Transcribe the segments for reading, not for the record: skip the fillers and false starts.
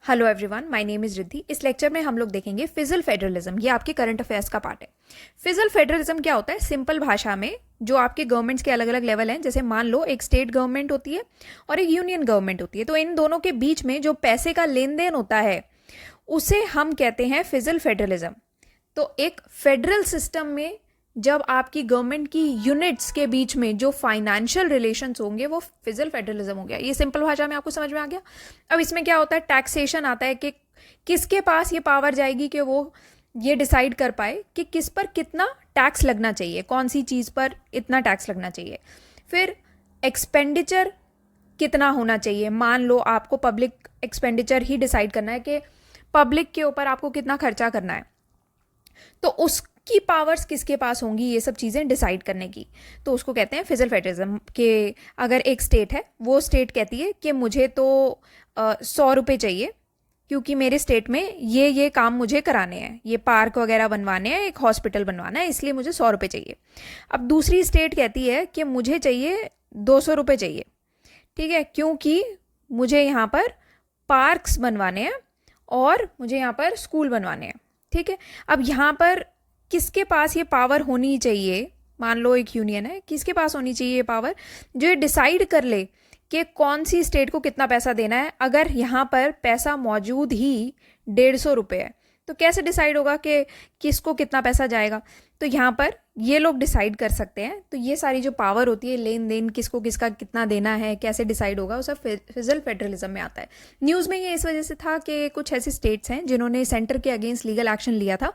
Hello everyone, my name is Riddhi. इस lecture में हम लोग देखेंगे फिजिकल फेडरलिज्म। ये आपके करंट अफेयर्स का पार्ट है। फिजिकल फेडरलिज्म क्या होता है? सिंपल भाषा में जो आपके गवर्नमेंट्स के अलग अलग लेवल हैं, जैसे मान लो एक स्टेट गवर्नमेंट होती है और एक यूनियन गवर्नमेंट होती है, तो इन दोनों के बीच में जो पैसे का लेन देन होता है उसे हम कहते हैं फिजिकल फेडरलिज्म। तो एक फेडरल सिस्टम में जब आपकी गवर्नमेंट की यूनिट्स के बीच में जो फाइनेंशियल रिलेशंस होंगे वो फिजिकल फेडरलिज्म हो गया। ये सिंपल भाषा में आपको समझ में आ गया। अब इसमें क्या होता है? टैक्सेशन आता है कि किसके पास ये पावर जाएगी कि वो ये डिसाइड कर पाए कि किस पर कितना टैक्स लगना चाहिए, कौन सी चीज़ पर इतना टैक्स लगना चाहिए। फिर एक्सपेंडिचर कितना होना चाहिए। मान लो आपको पब्लिक एक्सपेंडिचर ही डिसाइड करना है कि पब्लिक के ऊपर आपको कितना खर्चा करना है, तो उसकी पावर्स किसके पास होंगी ये सब चीज़ें डिसाइड करने की। तो उसको कहते हैं फिजिकल फेडरलिज्म। के अगर एक स्टेट है, वो स्टेट कहती है कि मुझे तो 100 रुपये चाहिए क्योंकि मेरे स्टेट में ये काम मुझे कराने हैं, ये पार्क वगैरह बनवाने हैं, एक हॉस्पिटल बनवाना है, इसलिए मुझे 100 रुपये चाहिए। अब दूसरी स्टेट कहती है कि मुझे चाहिए 200 रुपये चाहिए, ठीक है, क्योंकि मुझे यहाँ पर पार्क्स बनवाने हैं और मुझे यहाँ पर स्कूल बनवाने हैं, ठीक है। अब यहाँ पर किसके पास ये पावर होनी चाहिए? मान लो एक यूनियन है, किसके पास होनी चाहिए ये पावर जो ये डिसाइड कर ले कि कौन सी स्टेट को कितना पैसा देना है। अगर यहाँ पर पैसा मौजूद ही 150 रुपये है तो कैसे डिसाइड होगा कि किसको कितना पैसा जाएगा? तो यहाँ पर ये लोग डिसाइड कर सकते हैं। तो ये सारी जो पावर होती है, लेन देन, किसको किसका कितना देना है, कैसे डिसाइड होगा, वो सब फिजिकल फेडरलिज्म में आता है। न्यूज़ में ये इस वजह से था कि कुछ ऐसे स्टेट्स हैं जिन्होंने सेंटर के अगेंस्ट लीगल एक्शन लिया था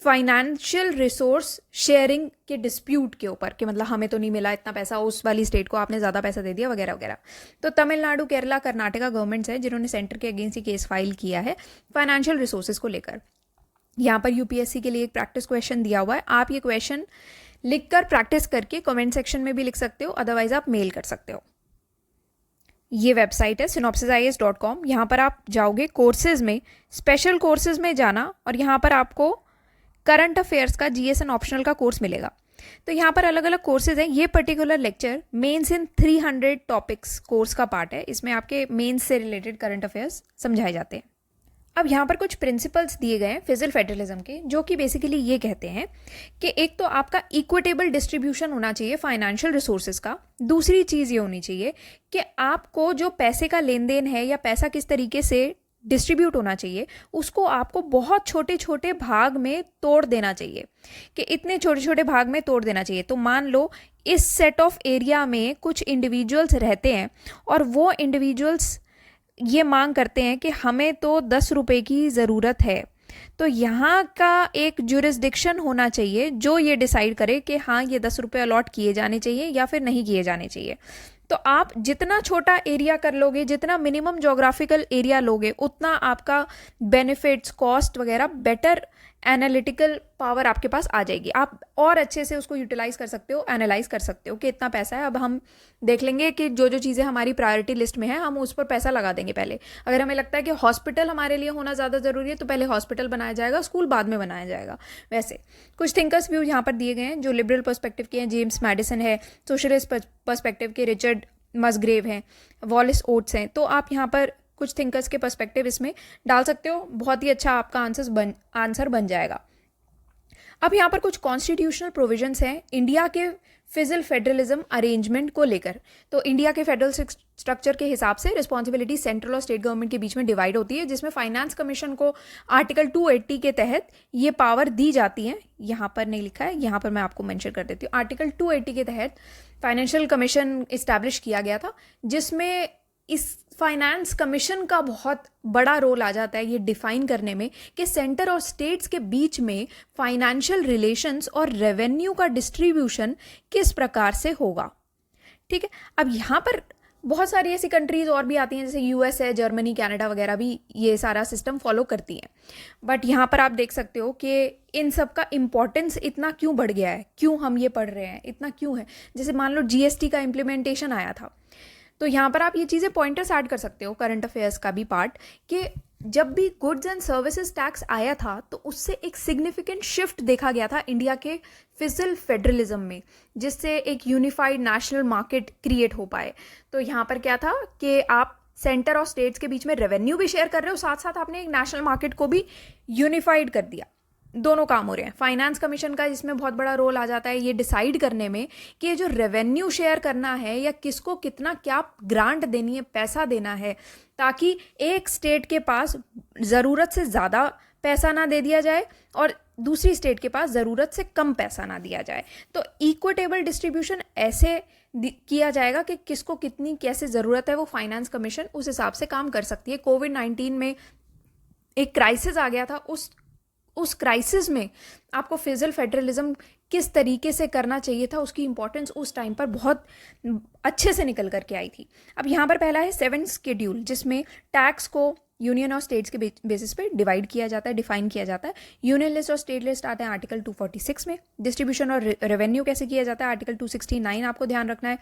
फाइनेंशियल रिसोर्स शेयरिंग के डिस्प्यूट के ऊपर, कि मतलब हमें तो नहीं मिला इतना पैसा, उस वाली स्टेट को आपने ज़्यादा पैसा दे दिया वगैरह वगैरह। तो तमिलनाडु, केरला, कर्नाटका गवर्नमेंट्स हैं जिन्होंने सेंटर के अगेंस्ट ये केस फाइल किया है फाइनेंशियल रिसोर्सेज को लेकर। यहाँ पर यूपीएससी के लिए एक प्रैक्टिस क्वेश्चन दिया हुआ है। आप ये क्वेश्चन लिखकर प्रैक्टिस करके कमेंट सेक्शन में भी लिख सकते हो, अदरवाइज आप मेल कर सकते हो। ये वेबसाइट है synopsisias.com। यहाँ पर आप जाओगे कोर्सेज में, स्पेशल कोर्सेज में जाना और यहाँ पर आपको करंट अफेयर्स का जीएसएन ऑप्शनल का कोर्स मिलेगा। तो यहाँ पर अलग अलग कोर्सेज हैं। ये पर्टिकुलर लेक्चर मेंस इन 300 टॉपिक्स कोर्स का पार्ट है। इसमें आपके मेंस से रिलेटेड करंट अफेयर्स समझाए जाते हैं। अब यहाँ पर कुछ प्रिंसिपल्स दिए गए हैं फिजिकल फेडरलिज्म के, जो कि बेसिकली ये कहते हैं कि एक तो आपका इक्विटेबल डिस्ट्रीब्यूशन होना चाहिए फाइनेंशियल रिसोर्सेज का। दूसरी चीज़ ये होनी चाहिए कि आपको जो पैसे का लेन देन है या पैसा किस तरीके से डिस्ट्रीब्यूट होना चाहिए, उसको आपको बहुत छोटे छोटे भाग में तोड़ देना चाहिए, कि इतने छोटे छोटे भाग में तोड़ देना चाहिए। तो मान लो इस सेट ऑफ एरिया में कुछ इंडिविजुअल्स रहते हैं और वो इंडिविजुअल्स ये मांग करते हैं कि हमें तो 10 रुपये की ज़रूरत है, तो यहाँ का एक जुरिस्डिक्शन होना चाहिए जो ये डिसाइड करे कि हाँ ये 10 रुपये अलॉट किए जाने चाहिए या फिर नहीं किए जाने चाहिए। तो आप जितना छोटा एरिया कर लोगे, जितना मिनिमम जोग्राफिकल एरिया लोगे, उतना आपका बेनिफिट्स, कॉस्ट वगैरह, बेटर एनालिटिकल पावर आपके पास आ जाएगी। आप और अच्छे से उसको यूटिलाइज कर सकते हो, एनालाइज कर सकते हो कि इतना पैसा है। अब हम देख लेंगे कि जो जो चीज़ें हमारी प्रायोरिटी लिस्ट में है हम उस पर पैसा लगा देंगे पहले। अगर हमें लगता है कि हॉस्पिटल हमारे लिए होना ज़्यादा ज़रूरी है तो पहले हॉस्पिटल बनाया जाएगा, स्कूल बाद में बनाया जाएगा। वैसे कुछ थिंकर्स व्यू यहाँ पर दिए गए हैं जो लिबरल पर्सपेक्टिव के हैं। जेम्स मैडिसन है, सोशलिस्ट पर्सपेक्टिव के रिचर्ड मसग्रेव हैं, वॉलिस ओट्स हैं। तो आप यहाँ पर कुछ थिंकर्स के पर्सपेक्टिव इसमें डाल सकते हो, बहुत ही अच्छा आपका आंसर बन जाएगा। अब यहाँ पर कुछ कॉन्स्टिट्यूशनल प्रोविजंस हैं इंडिया के फिजिकल फेडरलिज्म अरेंजमेंट को लेकर। तो इंडिया के फेडरल स्ट्रक्चर के हिसाब से रिस्पॉन्सिबिलिटी सेंट्रल और स्टेट गवर्नमेंट के बीच में डिवाइड होती है, जिसमें फाइनेंस कमीशन को आर्टिकल 280 के तहत ये पावर दी जाती है। यहाँ पर नहीं लिखा है, यहाँ पर मैं आपको मेंशन कर देती हूँ। आर्टिकल 280 के तहत फाइनेंशियल कमीशन इस्टेब्लिश किया गया था, जिसमें इस फाइनेंस कमीशन का बहुत बड़ा रोल आ जाता है ये डिफाइन करने में कि सेंटर और स्टेट्स के बीच में फाइनेंशियल रिलेशंस और रेवेन्यू का डिस्ट्रीब्यूशन किस प्रकार से होगा, ठीक है। अब यहाँ पर बहुत सारी ऐसी कंट्रीज और भी आती हैं, जैसे यूएस है, जर्मनी, कनाडा वगैरह भी ये सारा सिस्टम फॉलो करती हैं। बट यहाँ पर आप देख सकते हो कि इन सब का इम्पोर्टेंस इतना क्यों बढ़ गया है, क्यों हम ये पढ़ रहे हैं, इतना क्यों है। जैसे मान लो जीएसटी का इम्प्लीमेंटेशन आया था, तो यहाँ पर आप ये चीज़ें पॉइंटर्स ऐड कर सकते हो, करंट अफेयर्स का भी पार्ट, कि जब भी गुड्स एंड सर्विसेज टैक्स आया था तो उससे एक सिग्निफिकेंट शिफ्ट देखा गया था इंडिया के फिजिकल फेडरलिज्म में, जिससे एक यूनिफाइड नेशनल मार्केट क्रिएट हो पाए। तो यहाँ पर क्या था कि आप सेंटर और स्टेट्स के बीच में रेवेन्यू भी शेयर कर रहे हो, साथ साथ आपने एक नेशनल मार्केट को भी यूनिफाइड कर दिया। दोनों काम हो रहे हैं। फाइनेंस कमीशन का इसमें बहुत बड़ा रोल आ जाता है ये डिसाइड करने में कि ये जो रेवेन्यू शेयर करना है या किसको कितना क्या ग्रांट देनी है, पैसा देना है, ताकि एक स्टेट के पास ज़रूरत से ज़्यादा पैसा ना दे दिया जाए और दूसरी स्टेट के पास ज़रूरत से कम पैसा ना दिया जाए। तो इक्विटेबल डिस्ट्रीब्यूशन ऐसे किया जाएगा कि किसको कितनी कैसे ज़रूरत है, वो फाइनेंस कमीशन उस हिसाब से काम कर सकती है। कोविड-19 में एक क्राइसिस आ गया था, उस क्राइसिस में आपको फिजिकल फेडरलिज्म किस तरीके से करना चाहिए था, उसकी इंपॉर्टेंस उस टाइम पर बहुत अच्छे से निकल करके आई थी। अब यहाँ पर पहला है 7th शेड्यूल, जिसमें टैक्स को यूनियन और स्टेट्स के बेसिस पे डिवाइड किया जाता है, डिफाइन किया जाता है। यूनियन लिस्ट और स्टेट लिस्ट आते हैं आर्टिकल 246 में। डिस्ट्रीब्यूशन और रेवेन्यू कैसे किया जाता है, आर्टिकल 269 आपको ध्यान रखना है,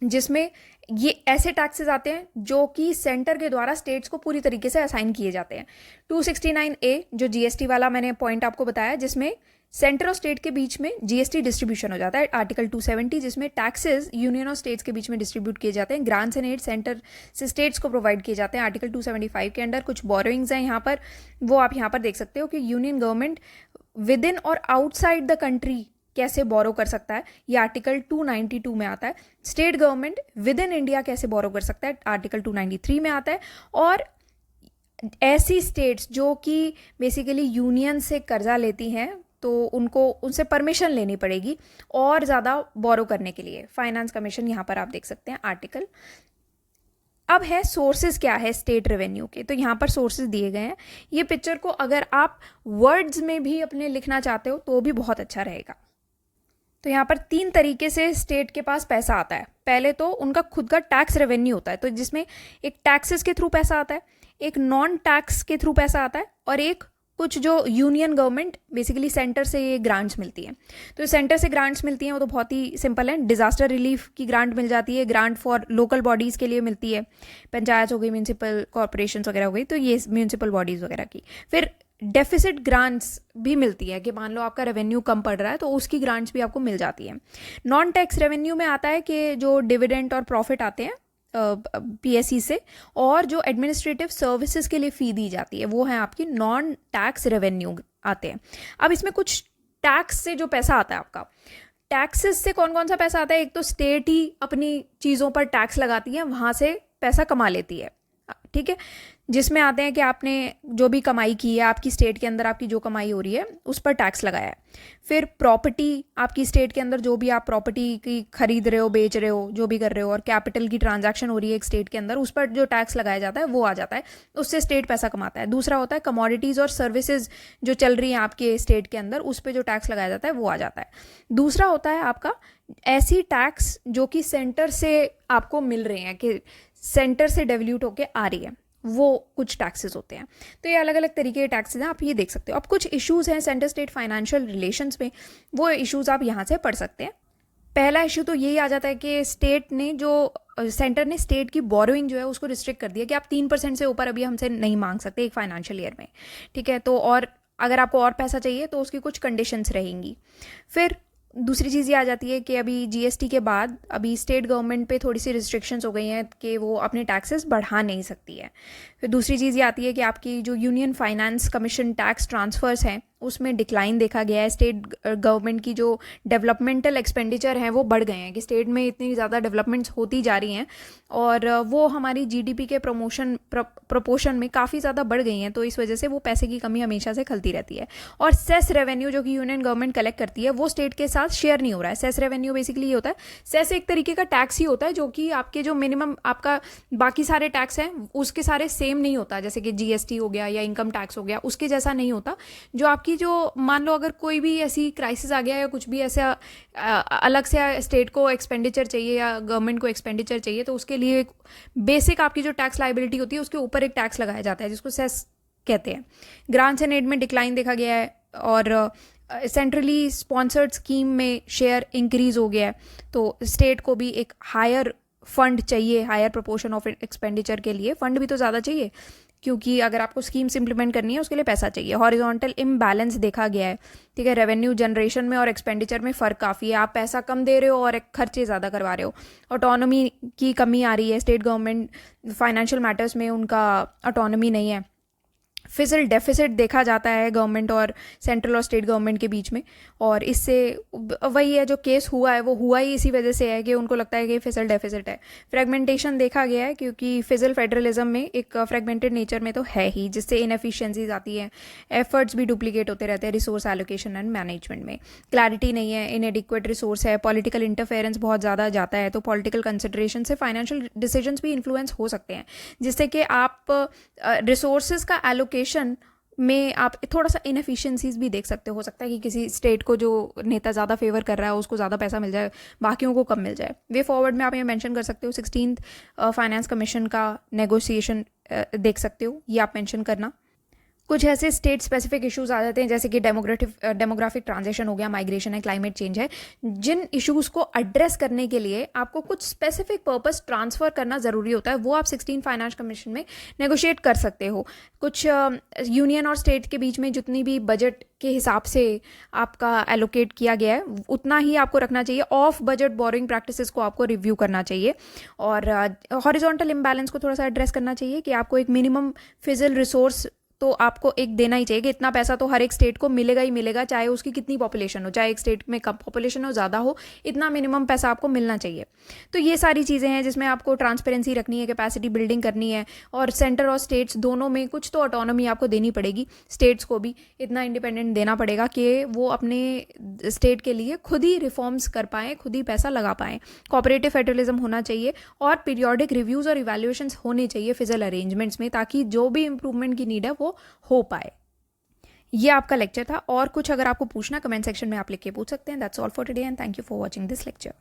जिसमें ये ऐसे टैक्सेस आते हैं जो कि सेंटर के द्वारा स्टेट्स को पूरी तरीके से असाइन किए जाते हैं। 269A जो जीएसटी वाला मैंने पॉइंट आपको बताया, जिसमें सेंटर और स्टेट के बीच में जीएसटी डिस्ट्रीब्यूशन हो जाता है। आर्टिकल 270 जिसमें टैक्सेस यूनियन और स्टेट्स के बीच में डिस्ट्रीब्यूट किए जाते हैं। ग्रांट्स एंड एड सेंटर से स्टेट्स को प्रोवाइड किए जाते हैं। आर्टिकल 275 के अंडर कुछ बोरोइंग्स हैं यहाँ पर, वो आप यहाँ पर देख सकते हो कि यूनियन गवर्नमेंट विद इन और आउटसाइड द कंट्री कैसे बोरो कर सकता है, ये आर्टिकल 292 में आता है। State government with in India कैसे बोरो कर सकता है, आर्टिकल 293 में आता है। और ऐसी स्टेट्स जो कि बेसिकली यूनियन से कर्जा लेती हैं तो उनसे परमिशन लेनी पड़ेगी और ज़्यादा बोरो करने के लिए। फाइनेंस कमीशन यहाँ पर आप देख सकते हैं आर्टिकल। अब है सोर्सेज क्या है स्टेट रेवेन्यू के, तो यहाँ पर सोर्सेज दिए गए हैं। ये पिक्चर को अगर आप वर्ड्स में भी अपने लिखना चाहते हो तो भी बहुत अच्छा रहेगा। तो यहाँ पर 3 तरीके से स्टेट के पास पैसा आता है। पहले तो उनका खुद का टैक्स रेवेन्यू होता है, तो जिसमें एक टैक्सेस के थ्रू पैसा आता है, एक नॉन टैक्स के थ्रू पैसा आता है, और एक कुछ जो यूनियन गवर्नमेंट बेसिकली सेंटर से ये ग्रांट्स मिलती हैं। तो सेंटर से ग्रांट्स मिलती हैं वो तो बहुत ही सिंपल है। डिजास्टर रिलीफ की ग्रांट मिल जाती है, ग्रांट फॉर लोकल बॉडीज़ के लिए मिलती है, पंचायत हो गई, म्यूनसिपल कॉरपोरेशन वगैरह हो गई, तो ये म्यूनसिपल बॉडीज़ वगैरह की। फिर डेफिसिट ग्रांट्स भी मिलती है कि मान लो आपका रेवेन्यू कम पड़ रहा है तो उसकी ग्रांट्स भी आपको मिल जाती है। नॉन टैक्स रेवेन्यू में आता है कि जो डिविडेंड और प्रॉफिट आते हैं पीएसई से, और जो एडमिनिस्ट्रेटिव सर्विसेज के लिए फ़ी दी जाती है, वो है आपकी नॉन टैक्स रेवेन्यू आते हैं। अब इसमें कुछ टैक्स से जो पैसा आता है आपका, टैक्सेस से कौन कौन सा पैसा आता है, एक तो स्टेट ही अपनी चीज़ों पर टैक्स लगाती है, वहाँ से पैसा कमा लेती है, ठीक है, जिसमें आते हैं कि आपने जो भी कमाई की है आपकी स्टेट के अंदर, आपकी जो कमाई हो रही है उस पर टैक्स लगाया है। फिर प्रॉपर्टी, आपकी स्टेट के अंदर जो भी आप प्रॉपर्टी की खरीद रहे हो, बेच रहे हो, जो भी कर रहे हो, और कैपिटल की ट्रांजैक्शन हो रही है एक स्टेट के अंदर, उस पर जो टैक्स लगाया जाता है वो आ जाता है, उससे स्टेट पैसा कमाता है। दूसरा होता है कमोडिटीज़ और सर्विसेज जो चल रही हैं आपके स्टेट के अंदर, उस पर जो टैक्स लगाया जाता है वो आ जाता है। दूसरा होता है आपका ऐसी टैक्स जो कि सेंटर से आपको मिल रहे हैं, कि सेंटर से डेवल्यूट होके आ रही है, वो कुछ टैक्सेस होते हैं। तो ये अलग अलग तरीके के टैक्सेस हैं, आप ये देख सकते हो। अब कुछ इश्यूज़ हैं सेंटर स्टेट फाइनेंशियल रिलेशंस में, वो इश्यूज़ आप यहाँ से पढ़ सकते हैं। पहला इशू तो यही आ जाता है कि सेंटर ने स्टेट की बोरोइंग जो है उसको रिस्ट्रिक्ट कर दिया कि आप 3% से ऊपर अभी हमसे नहीं मांग सकते एक फाइनेंशियल ईयर में, ठीक है। तो और अगर आपको और पैसा चाहिए तो उसकी कुछ कंडीशंस रहेंगी। फिर दूसरी चीज़ ये आ जाती है कि अभी जीएसटी के बाद अभी स्टेट गवर्नमेंट पे थोड़ी सी रिस्ट्रिक्शंस हो गई हैं कि वो अपने टैक्सेस बढ़ा नहीं सकती है। फिर दूसरी चीज़ ये आती है कि आपकी जो union finance commission tax transfers हैं उसमें डिक्लाइन देखा गया है। स्टेट गवर्नमेंट की जो डेवलपमेंटल एक्सपेंडिचर हैं वो बढ़ गए हैं, कि स्टेट में इतनी ज़्यादा डेवलपमेंट्स होती जा रही हैं और वो हमारी जीडीपी के प्रपोर्शन में काफ़ी ज़्यादा बढ़ गई हैं, तो इस वजह से वो पैसे की कमी हमेशा से खलती रहती है। और सेस रेवेन्यू जो कि यूनियन गवर्नमेंट कलेक्ट करती है वो स्टेट के साथ शेयर नहीं हो रहा है। सेस रेवेन्यू बेसिकली ये होता है, सेस एक तरीके का टैक्स ही होता है जो कि आपके जो मिनिमम आपका बाकी सारे टैक्स हैं उसके सारे सेम नहीं होता, जैसे कि जीएसटी हो गया या इनकम टैक्स हो गया, उसके जैसा नहीं होता। जो आपकी जो मान लो अगर कोई भी ऐसी क्राइसिस आ गया या कुछ भी ऐसा अलग से स्टेट को एक्सपेंडिचर चाहिए या गवर्नमेंट को एक्सपेंडिचर चाहिए, तो उसके लिए बेसिक आपकी जो टैक्स लायबिलिटी होती है उसके ऊपर एक टैक्स लगाया जाता है जिसको सेस कहते हैं। ग्रांट्स एंड एड में डिक्लाइन देखा गया है और सेंट्रली स्पॉन्सर्ड स्कीम में शेयर इंक्रीज हो गया है, तो स्टेट को भी एक हायर फंड चाहिए, हायर प्रोपोर्शन ऑफ एक्सपेंडिचर के लिए फंड भी तो ज़्यादा चाहिए। क्योंकि अगर आपको स्कीम्स इंप्लीमेंट करनी है उसके लिए पैसा चाहिए। हॉरिजॉन्टल इम्बैलेंस देखा गया है, ठीक है, रेवेन्यू जनरेशन में और एक्सपेंडिचर में फ़र्क काफ़ी है, आप पैसा कम दे रहे हो और खर्चे ज़्यादा करवा रहे हो। ऑटोनॉमी की कमी आ रही है, स्टेट गवर्नमेंट फाइनेंशियल मैटर्स में उनका ऑटोनॉमी नहीं है। फिजिकल डेफिसिट देखा जाता है गवर्नमेंट और सेंट्रल और स्टेट गवर्नमेंट के बीच में, और इससे वही है जो केस हुआ है वो हुआ ही इसी वजह से है कि उनको लगता है कि फिजिकल डेफिसिट है। फ्रेगमेंटेशन देखा गया है क्योंकि फिजिकल फेडरलिज्म में एक फ्रेगमेंटेड नेचर में तो है ही, जिससे इनएफिशिएंसीज आती हैं, एफर्ट्स भी डुप्लीकेट होते रहते हैं रिसोर्स एलोकेशन एंड मैनेजमेंट में, क्लैरिटी नहीं है, इनएडिक्वेट रिसोर्स है, पॉलिटिकल इंटरफेरेंस बहुत ज़्यादा जाता है, तो पॉलिटिकल कंसिडरेशन से फाइनेंशियल डिसीजंस भी इन्फ्लुएंस हो सकते हैं, जिससे कि आप रिसोर्सेज का एलोकेशन में आप थोड़ा सा इनएफिशिएंसीज भी देख सकते हो सकता है कि किसी स्टेट को जो नेता ज़्यादा फेवर कर रहा है उसको ज़्यादा पैसा मिल जाए, बाकियों को कम मिल जाए। वे फॉरवर्ड में आप ये मेंशन कर सकते हो 16th फाइनेंस कमीशन का नेगोशिएशन देख सकते हो, ये आप मेंशन करना। कुछ ऐसे स्टेट स्पेसिफिक इश्यूज आ जाते हैं जैसे कि डेमोग्राफिक ट्रांजिशन हो गया, माइग्रेशन है, क्लाइमेट चेंज है, जिन इश्यूज को एड्रेस करने के लिए आपको कुछ स्पेसिफिक पर्पस ट्रांसफर करना ज़रूरी होता है, वो आप 16 फाइनेंस कमीशन में नेगोशिएट कर सकते हो। कुछ यूनियन और स्टेट के बीच में जितनी भी बजट के हिसाब से आपका एलोकेट किया गया है उतना ही आपको रखना चाहिए। ऑफ बजट बोरिंग प्रैक्टिसेस को आपको रिव्यू करना चाहिए, और हॉरिजॉन्टल इम्बैलेंस को थोड़ा सा एड्रेस करना चाहिए कि आपको एक मिनिमम फिजिकल रिसोर्स तो आपको एक देना ही चाहिए कि इतना पैसा तो हर एक स्टेट को मिलेगा ही मिलेगा, चाहे उसकी कितनी पॉपुलेशन हो, चाहे एक स्टेट में कम पॉपुलेशन हो ज़्यादा हो, इतना मिनिमम पैसा आपको मिलना चाहिए। तो ये सारी चीज़ें हैं जिसमें आपको ट्रांसपेरेंसी रखनी है, कैपेसिटी बिल्डिंग करनी है, और सेंटर और स्टेट्स दोनों में कुछ तो ऑटोनॉमी आपको देनी पड़ेगी। स्टेट्स को भी इतना इंडिपेंडेंट देना पड़ेगा कि वो अपने स्टेट के लिए खुद ही रिफॉर्म्स कर पाएँ, खुद ही पैसा लगा पाएँ। कोऑपरेटिव फेडरलिज्म होना चाहिए और पीरियोडिक रिव्यूज़ और इवैल्यूएशंस होने चाहिए फिजिकल अरेंजमेंट्स में, ताकि जो भी इंप्रूवमेंट की नीड है वो हो पाए। ये आपका लेक्चर था, और कुछ अगर आपको पूछना कमेंट सेक्शन में आप लिख के पूछ सकते हैं। That's all for today and thank you for watching this lecture.